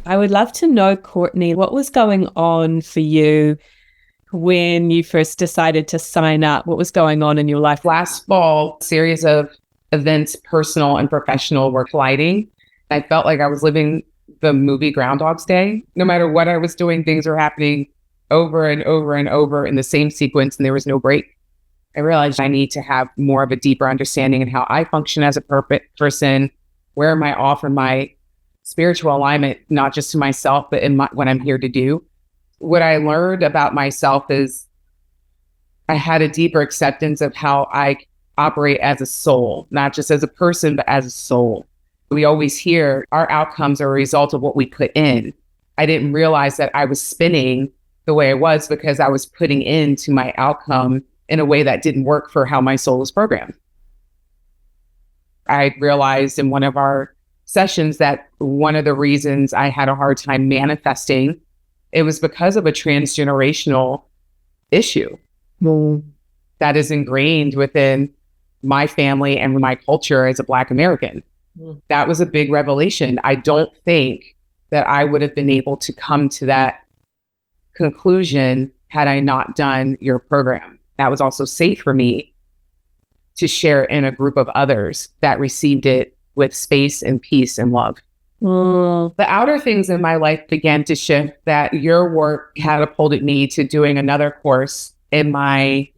I would love to know, Courtney, what was going on for you when you first decided to sign up? What was going on in your life? Last fall, a series of events, personal and professional, were colliding. I felt like I was living the movie Groundhog's Day. No matter what I was doing, things were happening over and over and over in the same sequence, and there was no break. I realized I need to have more of a deeper understanding in how I function as a person. Where am I off in my spiritual alignment, not just to myself, but in what I'm here to do? What I learned about myself is I had a deeper acceptance of how I operate as a soul, not just as a person, but as a soul. We always hear our outcomes are a result of what we put in. I didn't realize that I was spinning the way I was because I was putting into my outcome in a way that didn't work for how my soul was programmed. I realized in one of our sessions that one of the reasons I had a hard time manifesting, it was because of a transgenerational issue that is ingrained within my family and my culture as a Black American. That was a big revelation. I don't think that I would have been able to come to that conclusion had I not done your program. That was also safe for me to share in a group of others that received it with space and peace and love. The outer things in my life began to shift. That your work catapulted me to doing another course. In my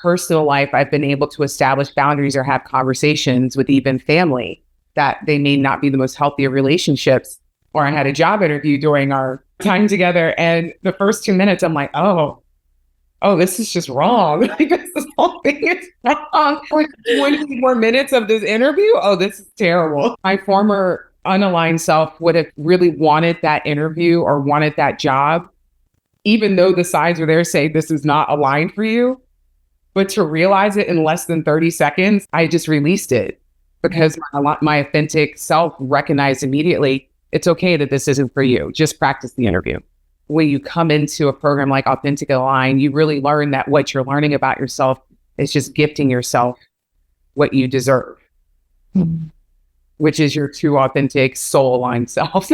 personal life, I've been able to establish boundaries or have conversations with even family that they may not be the most healthy of relationships. Or I had a job interview during our time together, and the first 2 minutes, I'm like, oh, this is just wrong. Like, this whole thing is wrong. Like 20 more minutes of this interview. Oh, this is terrible. My former unaligned self would have really wanted that interview or wanted that job, even though the signs were there saying this is not aligned for you. But to realize it in less than 30 seconds, I just released it because my authentic self recognized immediately, it's okay that this isn't for you. Just practice the interview. When you come into a program like Authentic Align, you really learn that what you're learning about yourself is just gifting yourself what you deserve, which is your true, authentic, soul-aligned self.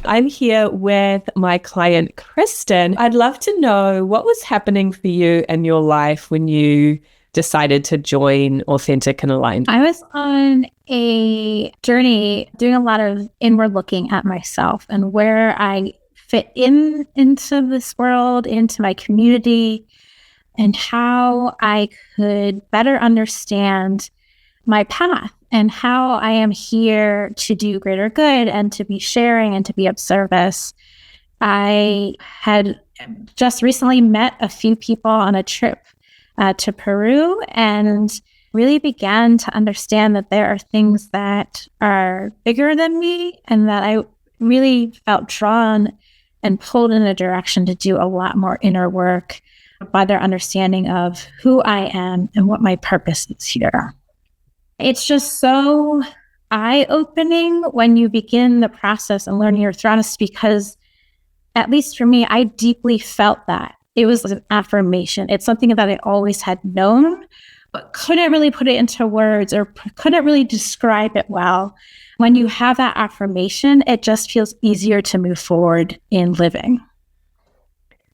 I'm here with my client, Kristen. I'd love to know what was happening for you in your life when you decided to join Authentic and Aligned. I was on a journey doing a lot of inward looking at myself and where I fit into this world, into my community, and how I could better understand my path and how I am here to do greater good and to be sharing and to be of service. I had just recently met a few people on a trip to Peru and really began to understand that there are things that are bigger than me and that I really felt drawn and pulled in a direction to do a lot more inner work by their understanding of who I am and what my purpose is here. It's just so eye-opening when you begin the process and learning your throughness, because at least for me, I deeply felt that. It was an affirmation. It's something that I always had known, but couldn't really put it into words or couldn't really describe it well. When you have that affirmation, it just feels easier to move forward in living.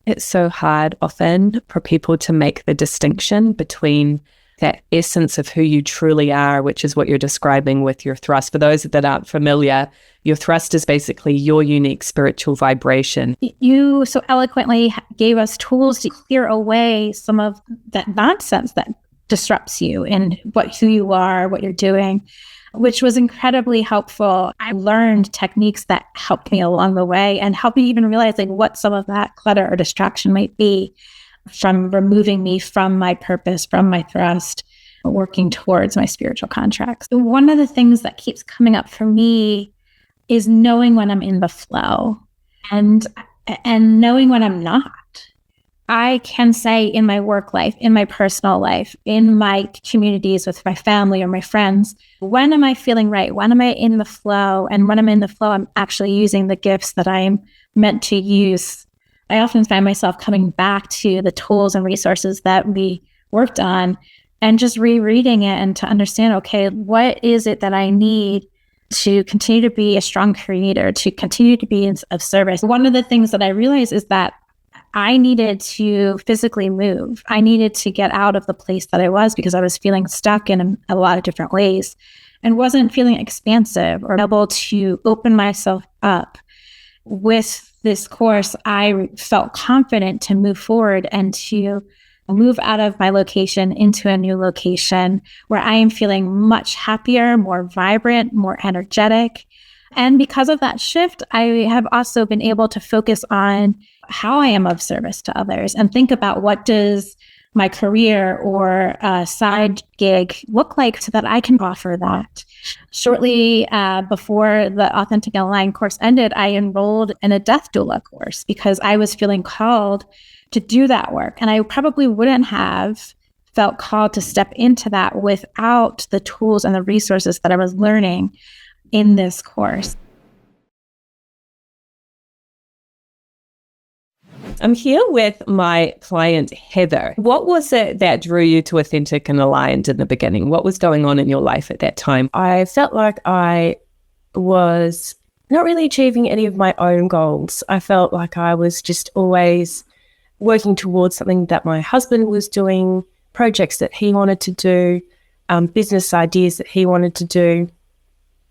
It's so hard often for people to make the distinction between that essence of who you truly are, which is what you're describing with your thrust. For those that aren't familiar, your thrust is basically your unique spiritual vibration. You so eloquently gave us tools to clear away some of that nonsense that disrupts you in who you are, what you're doing, which was incredibly helpful. I learned techniques that helped me along the way and helped me even realizing what some of that clutter or distraction might be, from removing me from my purpose, from my thrust, working towards my spiritual contracts. One of the things that keeps coming up for me is knowing when I'm in the flow and knowing when I'm not. I can say in my work life, in my personal life, in my communities with my family or my friends, when am I feeling right? When am I in the flow? And when I'm in the flow, I'm actually using the gifts that I'm meant to use. I often find myself coming back to the tools and resources that we worked on and just rereading it and to understand, okay, what is it that I need to continue to be a strong creator, to continue to be of service. One of the things that I realized is that I needed to physically move. I needed to get out of the place that I was because I was feeling stuck in a lot of different ways and wasn't feeling expansive or able to open myself up. With this course, I felt confident to move forward and to move out of my location into a new location where I am feeling much happier, more vibrant, more energetic. And because of that shift, I have also been able to focus on how I am of service to others and think about what does my career or a side gig look like so that I can offer that. Shortly before the Authentic and Aligned course ended, I enrolled in a death doula course because I was feeling called to do that work. And I probably wouldn't have felt called to step into that without the tools and the resources that I was learning in this course. I'm here with my client, Heather. What was it that drew you to Authentic and Aligned in the beginning? What was going on in your life at that time? I felt like I was not really achieving any of my own goals. I felt like I was just always working towards something that my husband was doing, projects that he wanted to do, business ideas that he wanted to do.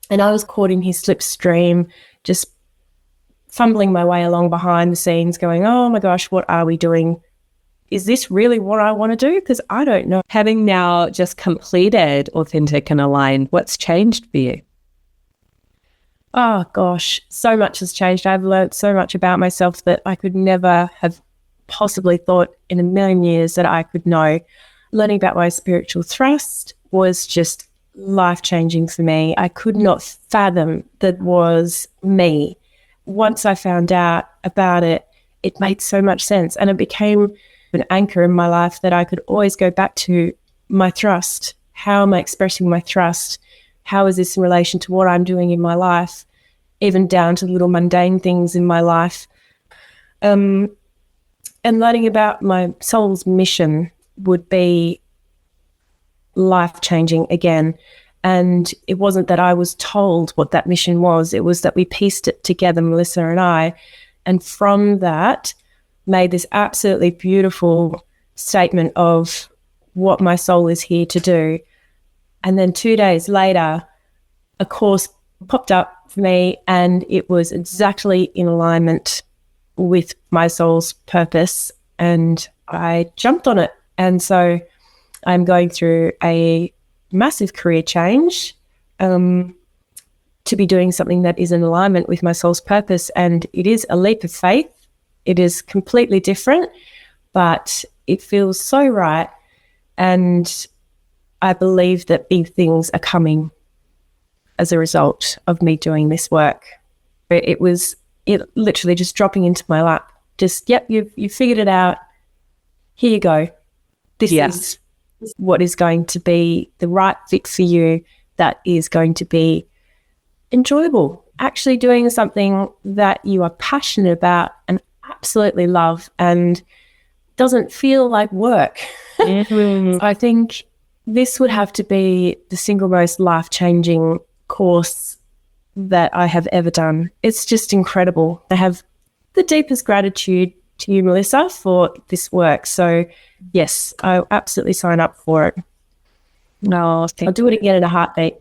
And I was caught in his slipstream, just fumbling my way along behind the scenes going, oh my gosh, what are we doing? Is this really what I want to do? Because I don't know. Having now just completed Authentic and Aligned, what's changed for you? Oh gosh, so much has changed. I've learned so much about myself that I could never have possibly thought in a million years that I could know. Learning about my spiritual thrust was just life-changing for me. I could not fathom that was me. Once I found out about it, it made so much sense, and it became an anchor in my life that I could always go back to my thrust. How am I expressing my thrust? How is this in relation to what I'm doing in my life, even down to little mundane things in my life? And learning about my soul's mission would be life-changing again. And it wasn't that I was told what that mission was. It was that we pieced it together, Melissa and I. And from that, made this absolutely beautiful statement of what my soul is here to do. And then 2 days later, a course popped up for me, and it was exactly in alignment with my soul's purpose, and I jumped on it. And so I'm going through a massive career change to be doing something that is in alignment with my soul's purpose. And it is a leap of faith. It is completely different, but it feels so right. And I believe that big things are coming as a result of me doing this work. It literally just dropping into my lap. Just, yep, you figured it out. Here you go. This is what is going to be the right fit for you, that is going to be enjoyable. Actually doing something that you are passionate about and absolutely love and doesn't feel like work. I think this would have to be the single most life-changing course that I have ever done. It's just incredible. I have the deepest gratitude to you, Melissa, for this work. So yes, I'll absolutely sign up for it. No, I'll do it again in a heartbeat.